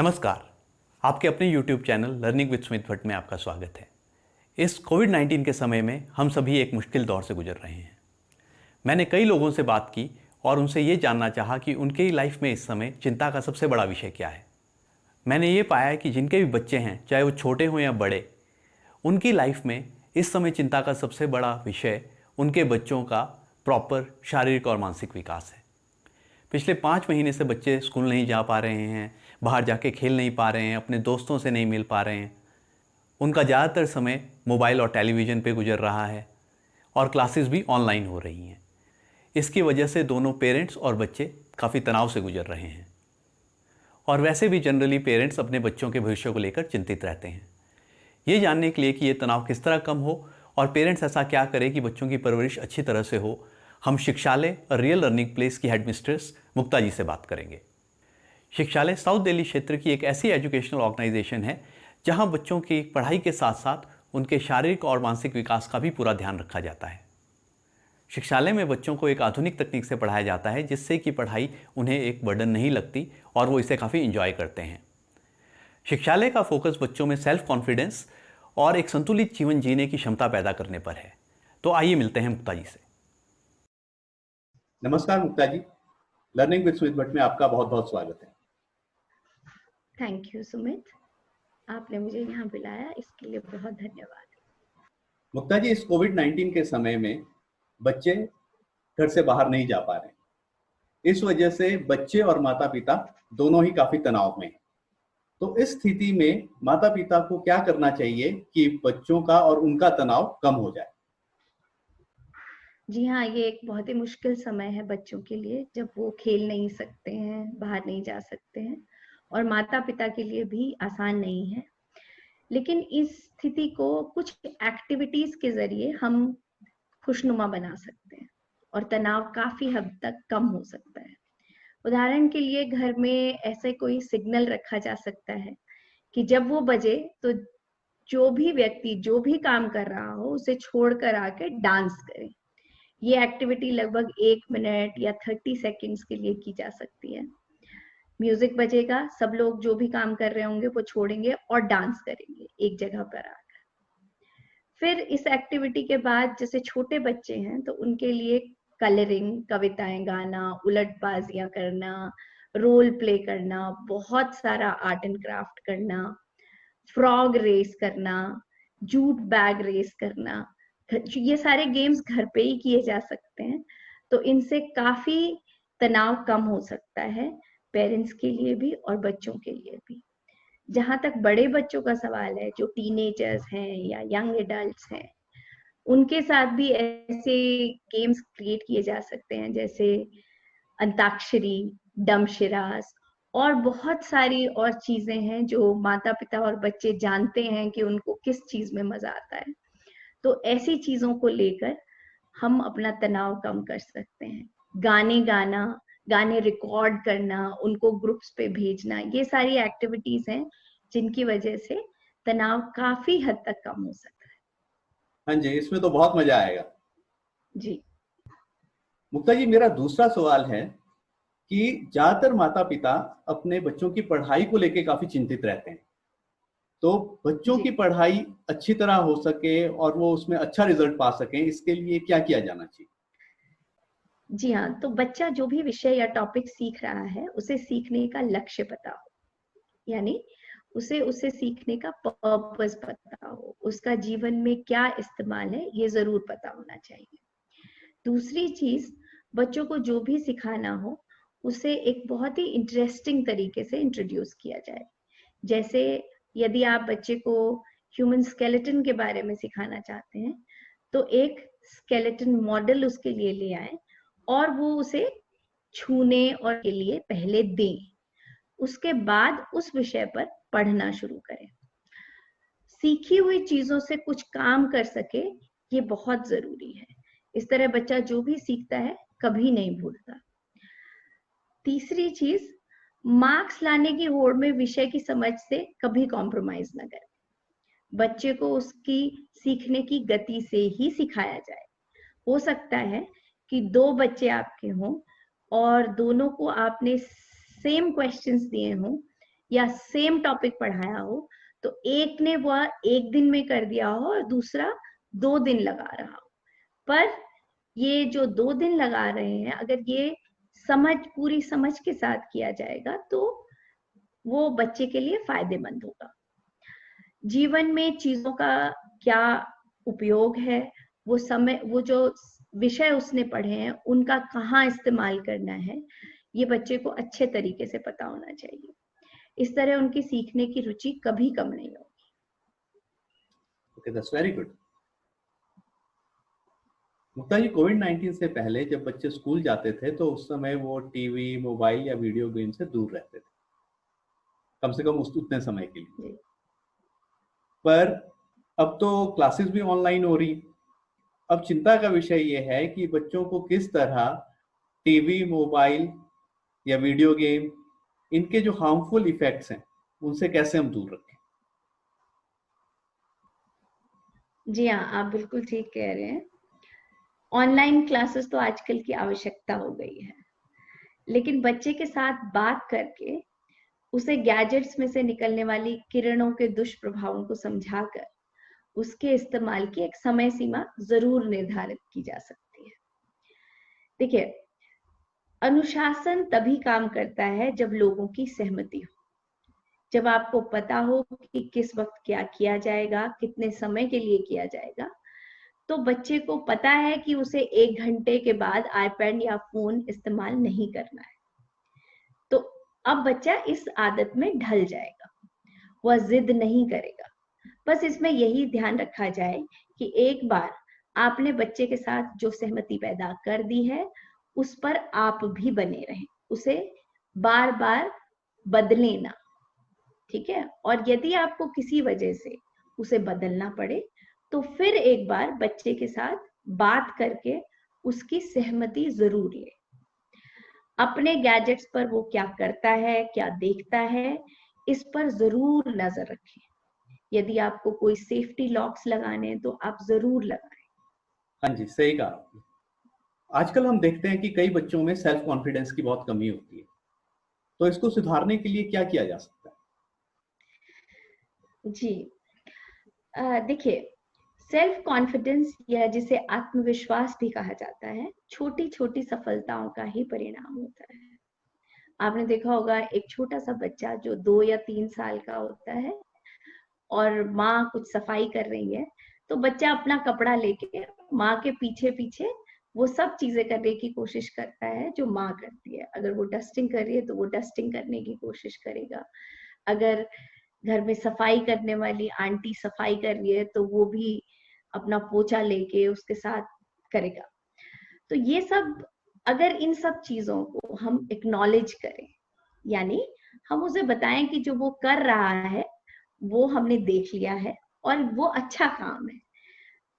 नमस्कार। आपके अपने YouTube channel learning with Smit Bhatt में आपका स्वागत है। इस कोविड-19 के समय में हम सभी एक मुश्किल दौर से गुजर रहे हैं। मैंने कई लोगों से बात की और उनसे ये जानना चाहा कि उनके लाइफ में इस समय चिंता का सबसे बड़ा विषय क्या है। मैंने ये पाया कि जिनके भी बच्चे हैं, चाहे वो छोटे हों या बड़े, उनकी लाइफ में इस समय चिंता का सबसे बड़ा विषय उनके बच्चों का प्रॉपर शारीरिक और मानसिक विकास है। पिछले 5 महीने से बच्चे स्कूल नहीं जा पा रहे हैं, बाहर जाके खेल नहीं पा रहे हैं, अपने दोस्तों से नहीं मिल पा रहे हैं। उनका ज़्यादातर समय मोबाइल और टेलीविज़न पे गुजर रहा है और क्लासेस भी ऑनलाइन हो रही हैं। इसकी वजह से दोनों पेरेंट्स और बच्चे काफ़ी तनाव से गुजर रहे हैं। और वैसे भी जनरली पेरेंट्स अपने बच्चों के भविष्य को लेकर चिंतित रहते हैं। ये जानने के लिए कि ये तनाव किस तरह कम हो और पेरेंट्स ऐसा क्या करें कि बच्चों की परवरिश अच्छी तरह से हो, हम शिक्षालय और रियल लर्निंग प्लेस की हेडमिस्ट्रेस मुक्ता जी से बात करेंगे। शिक्षालय साउथ दिल्ली क्षेत्र की एक ऐसी एजुकेशनल ऑर्गेनाइजेशन है जहां बच्चों की पढ़ाई के साथ साथ उनके शारीरिक और मानसिक विकास का भी पूरा ध्यान रखा जाता है। शिक्षालय में बच्चों को एक आधुनिक तकनीक से पढ़ाया जाता है जिससे कि पढ़ाई उन्हें एक बर्डन नहीं लगती और वो इसे काफ़ी इंजॉय करते हैं। शिक्षालय का फोकस बच्चों में सेल्फ कॉन्फिडेंस और एक संतुलित जीवन जीने की क्षमता पैदा करने पर है। तो आइए मिलते हैं मुक्ता जी से। नमस्कार मुक्ता जी, लर्निंग विद स्मित भट्ट में आपका बहुत बहुत स्वागत है। थैंक यू सुमित, आपने मुझे यहाँ बुलाया इसके लिए बहुत धन्यवाद। मुक्ता जी, इस कोविड-19 के समय में बच्चे घर से बाहर नहीं जा पा रहे। इस वजह से बच्चे और माता पिता दोनों ही काफी तनाव में हैं। तो इस स्थिति में माता पिता को क्या करना चाहिए कि बच्चों का और उनका तनाव कम हो जाए? जी हाँ, ये एक बहुत ही मुश्किल समय है बच्चों के लिए जब वो खेल नहीं सकते हैं, बाहर नहीं जा सकते हैं और माता पिता के लिए भी आसान नहीं है। लेकिन इस स्थिति को कुछ एक्टिविटीज के जरिए हम खुशनुमा बना सकते हैं और तनाव काफी हद तक कम हो सकता है। उदाहरण के लिए घर में ऐसे कोई सिग्नल रखा जा सकता है कि जब वो बजे तो जो भी व्यक्ति जो भी काम कर रहा हो उसे छोड़कर आके डांस करे। ये एक्टिविटी लगभग 1 मिनट या 30 सेकेंड्स के लिए की जा सकती है। म्यूजिक बजेगा, सब लोग जो भी काम कर रहे होंगे वो छोड़ेंगे और डांस करेंगे एक जगह पर आकर। फिर इस एक्टिविटी के बाद जैसे छोटे बच्चे हैं तो उनके लिए कलरिंग, कविताएं गाना, उलटबाजियां करना, रोल प्ले करना, बहुत सारा आर्ट एंड क्राफ्ट करना, फ्रॉग रेस करना, जूट बैग रेस करना, ये सारे गेम्स घर पे ही किए जा सकते हैं। तो इनसे काफी तनाव कम हो सकता है पेरेंट्स के लिए भी और बच्चों के लिए भी। जहां तक बड़े बच्चों का सवाल है, जो टीनेजर्स हैं या यंग एडल्ट्स हैं, उनके साथ भी ऐसे गेम्स क्रिएट किए जा सकते हैं जैसे अंताक्षरी, डमशिरास और बहुत सारी और चीजें हैं जो माता पिता और बच्चे जानते हैं कि उनको किस चीज में मजा आता है। तो ऐसी चीजों को लेकर हम अपना तनाव कम कर सकते हैं। गाने गाना, गाने रिकॉर्ड करना, उनको ग्रुप्स पे भेजना, ये सारी एक्टिविटीज हैं जिनकी वजह से तनाव काफी हद तक कम हो सकता है। हाँ जी, इसमें तो बहुत मजा आएगा। जी मुक्ता जी, मेरा दूसरा सवाल है कि ज्यादातर माता पिता अपने बच्चों की पढ़ाई को लेकर काफी चिंतित रहते हैं। तो बच्चों जी की पढ़ाई अच्छी तरह हो सके और वो उसमें अच्छा रिजल्ट पा सकें, इसके लिए क्या किया जाना चाहिए? जी हाँ, तो बच्चा जो भी विषय या टॉपिक सीख रहा है उसे सीखने का लक्ष्य पता हो, यानी उसे उसे सीखने का पर्पस पता हो, उसका जीवन में क्या इस्तेमाल है ये जरूर पता होना चाहिए। दूसरी चीज, बच्चों को जो भी सिखाना हो उसे एक बहुत ही इंटरेस्टिंग तरीके से इंट्रोड्यूस किया जाए। जैसे यदि आप बच्चे को ह्यूमन स्केलेटन के बारे में सिखाना चाहते हैं तो एक स्केलेटन मॉडल उसके लिए ले आए और वो उसे छूने और के लिए पहले दें। उसके बाद उस विषय पर पढ़ना शुरू करें। सीखी हुई चीजों से कुछ काम कर सके, ये बहुत जरूरी है। इस तरह बच्चा जो भी सीखता है कभी नहीं भूलता। तीसरी चीज, मार्क्स लाने की होड़ में विषय की समझ से कभी कॉम्प्रोमाइज न करें। बच्चे को उसकी सीखने की गति से ही सिखाया जाए। हो सकता है कि 2 बच्चे आपके हों और दोनों को आपने सेम क्वेश्चंस दिए हों, या सेम टॉपिक पढ़ाया हो, तो एक ने वह एक दिन में कर दिया हो और दूसरा 2 दिन लगा रहा हो। पर ये जो 2 दिन लगा रहे हैं, अगर ये पूरी समझ के साथ किया जाएगा तो वो बच्चे के लिए फायदेमंद होगा। जीवन में चीजों का क्या उपयोग है, वो जो विषय उसने पढ़े हैं उनका कहाँ इस्तेमाल करना है, ये बच्चे को अच्छे तरीके से पता होना चाहिए। इस तरह उनकी सीखने की रुचि कभी कम नहीं होगी। Okay, that's very good. Mukta ji, covid से पहले जब बच्चे स्कूल जाते थे तो उस समय वो टीवी, मोबाइल या वीडियो गेम से दूर रहते थे, कम से कम उतने समय के लिए। पर अब तो क्लासेस भी ऑनलाइन हो रही। अब चिंता का विषय ये है कि बच्चों को किस तरह टीवी, मोबाइल या वीडियो गेम, इनके जो हार्मफुल इफेक्ट्स हैं उनसे कैसे हम दूर रखें। जी हाँ, आप बिल्कुल ठीक कह रहे हैं। ऑनलाइन क्लासेस तो आजकल की आवश्यकता हो गई है, लेकिन बच्चे के साथ बात करके उसे गैजेट्स में से निकलने वाली किरणों के दुष्प्रभावों को समझाकर उसके इस्तेमाल की एक समय सीमा जरूर निर्धारित की जा सकती है। देखिए, अनुशासन तभी काम करता है जब लोगों की सहमति हो, जब आपको पता हो कि किस वक्त क्या किया जाएगा, कितने समय के लिए किया जाएगा। तो बच्चे को पता है कि उसे 1 घंटे के बाद आईपैड या फोन इस्तेमाल नहीं करना है, तो अब बच्चा इस आदत में ढल जाएगा, वह जिद नहीं करेगा। बस इसमें यही ध्यान रखा जाए कि एक बार आपने बच्चे के साथ जो सहमति पैदा कर दी है उस पर आप भी बने रहें, उसे बार बार बदलें ना, ठीक है। और यदि आपको किसी वजह से उसे बदलना पड़े तो फिर एक बार बच्चे के साथ बात करके उसकी सहमति जरूर ले। अपने गैजेट्स पर वो क्या करता है, क्या देखता है, इस पर जरूर नजर रखें। यदि आपको कोई सेफ्टी लॉक्स लगाने हैं तो आप जरूर लगाएं। हाँ जी, सही कहा आपने। आजकल हम देखते हैं कि कई बच्चों में सेल्फ कॉन्फिडेंस की बहुत कमी होती है, तो इसको सुधारने के लिए क्या किया जा सकता है? जी, देखिए, सेल्फ कॉन्फिडेंस या जिसे आत्मविश्वास भी कहा जाता है, छोटी छोटी सफलताओं का ही परिणाम होता है। आपने देखा होगा एक छोटा सा बच्चा जो 2 या 3 साल का होता है और माँ कुछ सफाई कर रही है, तो बच्चा अपना कपड़ा लेके माँ के पीछे पीछे वो सब चीजें करने की कोशिश करता है जो माँ करती है। अगर वो डस्टिंग कर रही है तो वो डस्टिंग करने की कोशिश करेगा। अगर घर में सफाई करने वाली आंटी सफाई कर रही है तो वो भी अपना पोछा लेके उसके साथ करेगा। तो ये सब, अगर इन सब चीजों को हम एक्नॉलेज करें, यानी हम उसे बताएं कि जो वो कर रहा है वो हमने देख लिया है और वो अच्छा काम है,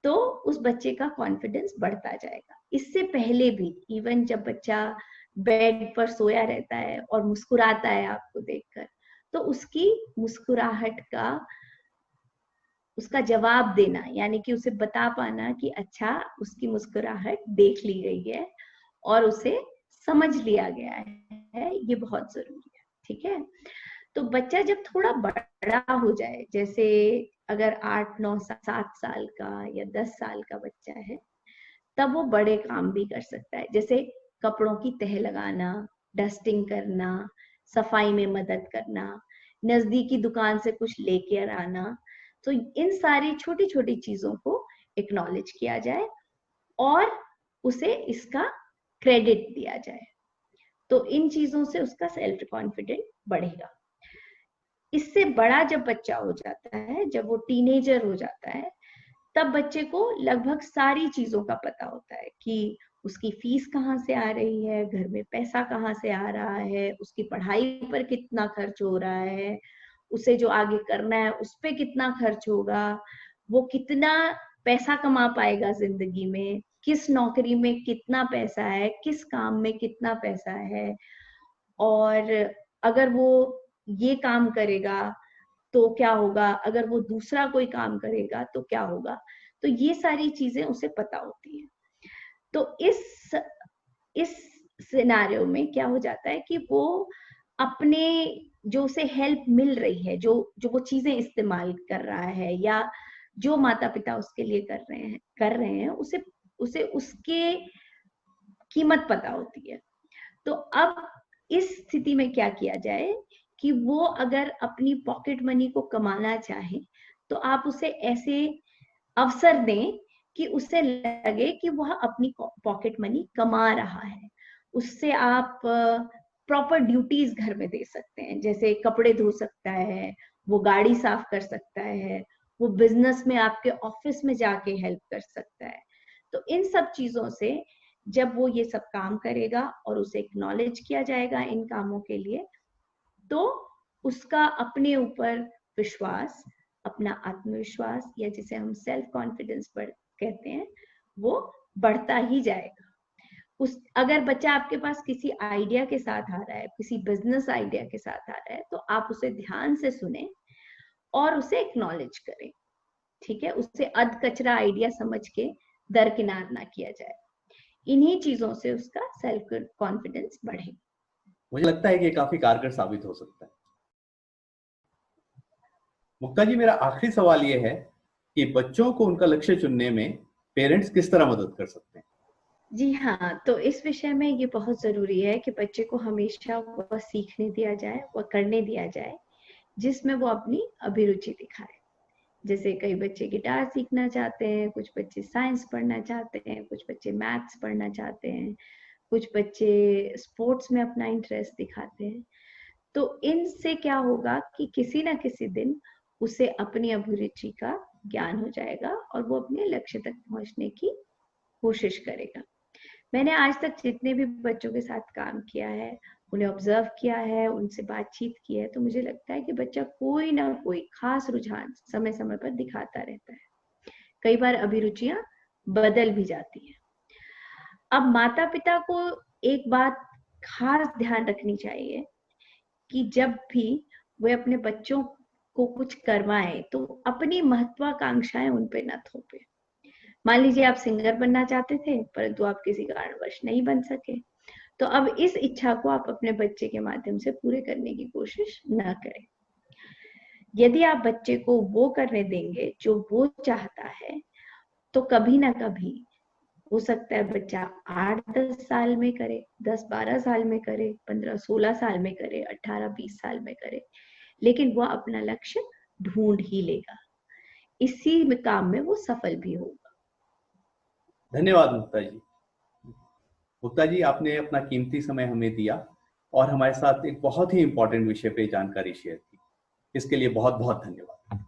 तो उस बच्चे का कॉन्फिडेंस बढ़ता जाएगा। इससे पहले भी इवन जब बच्चा बेड पर सोया रहता है और मुस्कुराता है आपको देखकर, तो उसकी मुस्कुराहट का उसका जवाब देना, यानी कि उसे बता पाना कि अच्छा उसकी मुस्कुराहट देख ली गई है और उसे समझ लिया गया है, ये बहुत जरूरी है, ठीक है। तो बच्चा जब थोड़ा बड़ा हो जाए, जैसे अगर 8, 9, 7 साल का या 10 साल का बच्चा है, तब वो बड़े काम भी कर सकता है, जैसे कपड़ों की तह लगाना, डस्टिंग करना, सफाई में मदद करना, नजदीकी दुकान से कुछ लेकर आना। तो इन सारी छोटी छोटी चीजों को एक्नॉलेज किया जाए और उसे इसका क्रेडिट दिया जाए, तो इन चीजों से उसका सेल्फ कॉन्फिडेंस बढ़ेगा। इससे बड़ा जब बच्चा हो जाता है, जब वो टीनेजर हो जाता है, तब बच्चे को लगभग सारी चीजों का पता होता है कि उसकी फीस कहाँ से आ रही है, घर में पैसा कहाँ से आ रहा है, उसकी पढ़ाई पर कितना खर्च हो रहा है, उसे जो आगे करना है उस पे कितना खर्च होगा, वो कितना पैसा कमा पाएगा जिंदगी में, किस नौकरी में कितना पैसा है, किस काम में कितना पैसा है, और अगर वो ये काम करेगा तो क्या होगा, अगर वो दूसरा कोई काम करेगा तो क्या होगा। तो ये सारी चीजें उसे पता होती है। तो इस सिनेरियो में क्या हो जाता है कि वो अपने जो उसे हेल्प मिल रही है, जो वो चीजें इस्तेमाल कर रहा है या जो माता पिता उसके लिए कर रहे हैं उसे उसके कीमत पता होती है। तो अब इस स्थिति में क्या किया जाए कि वो अगर अपनी पॉकेट मनी को कमाना चाहे तो आप उसे ऐसे अवसर दें कि उसे लगे कि वह अपनी पॉकेट मनी कमा रहा है। उससे आप प्रॉपर ड्यूटीज घर में दे सकते हैं, जैसे कपड़े धो सकता है, वो गाड़ी साफ कर सकता है, वो बिजनेस में आपके ऑफिस में जाके हेल्प कर सकता है। तो इन सब चीजों से जब वो ये सब काम करेगा और उसे एक्नॉलेज किया जाएगा इन कामों के लिए, तो उसका अपने ऊपर विश्वास, अपना आत्मविश्वास या जिसे हम सेल्फ कॉन्फिडेंस कहते हैं, वो बढ़ता ही जाएगा। अगर बच्चा आपके पास किसी आइडिया के साथ आ रहा है, किसी बिजनेस आइडिया के साथ आ रहा है, तो आप उसे ध्यान से सुने और उसे एक्नॉलेज करें, ठीक है? उससे अध कचरा आइडिया समझ के दरकिनार ना किया जाए। इन्हीं चीजों से उसका सेल्फ कॉन्फिडेंस बढ़े। मुझे लगता है कि ये काफी कारगर साबित हो सकता है। मुक्ता जी, मेरा आखिरी सवाल ये है कि बच्चों को उनका लक्ष्य चुनने में पेरेंट्स किस तरह मदद कर सकते हैं? जी हाँ, तो इस विषय में ये बहुत जरूरी है कि बच्चे को हमेशा वह सीखने दिया जाए, वह करने दिया जाए जिसमें वो अपनी अभिरुचि दिखाए। जैसे कई बच्चे गिटार सीखना चाहते हैं, कुछ बच्चे साइंस पढ़ना चाहते हैं, कुछ बच्चे मैथ्स पढ़ना चाहते हैं, कुछ बच्चे स्पोर्ट्स में अपना इंटरेस्ट दिखाते हैं। तो इनसे क्या होगा कि किसी ना किसी दिन उसे अपनी अभिरुचि का ज्ञान हो जाएगा और वो अपने लक्ष्य तक पहुंचने की कोशिश करेगा। मैंने आज तक जितने भी बच्चों के साथ काम किया है, उन्हें ऑब्जर्व किया है, उनसे बातचीत की है, तो मुझे लगता है कि बच्चा कोई ना कोई खास रुझान समय समय पर दिखाता रहता है। कई बार अभिरुचियां बदल भी जाती हैं। अब माता पिता को एक बात खास ध्यान रखनी चाहिए कि जब भी वे अपने बच्चों को कुछ करवाएं तो अपनी महत्वाकांक्षाएं उन पे न थोपे। मान लीजिए आप सिंगर बनना चाहते थे परंतु आप किसी कारणवश नहीं बन सके, तो अब इस इच्छा को आप अपने बच्चे के माध्यम से पूरे करने की कोशिश न करें। यदि आप बच्चे को वो करने देंगे जो वो चाहता है, तो कभी ना कभी हो सकता है बच्चा 8-10 साल में करे, 10-12 साल में करे, 15-16 साल में करे, 18-20 साल में करे, लेकिन वो अपना लक्ष्य ढूंढ ही लेगा। इसी में काम में वो सफल भी होगा। धन्यवाद मुक्ता जी। मुक्ता जी, आपने अपना कीमती समय हमें दिया और हमारे साथ एक बहुत ही इंपॉर्टेंट विषय पे जानकारी शेयर की। इसके लिए बहुत बहुत धन्यवाद।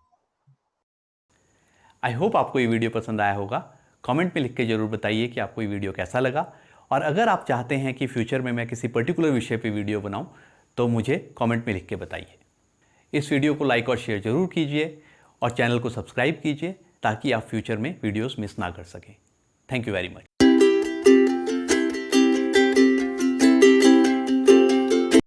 आई होप आपको ये वीडियो पसंद आया होगा। कमेंट में लिख के ज़रूर बताइए कि आपको ये वीडियो कैसा लगा, और अगर आप चाहते हैं कि फ्यूचर में मैं किसी पर्टिकुलर विषय पे वीडियो बनाऊं तो मुझे कमेंट में लिख के बताइए। इस वीडियो को लाइक और शेयर ज़रूर कीजिए और चैनल को सब्सक्राइब कीजिए ताकि आप फ्यूचर में वीडियोस मिस ना कर सकें। Thank you very much.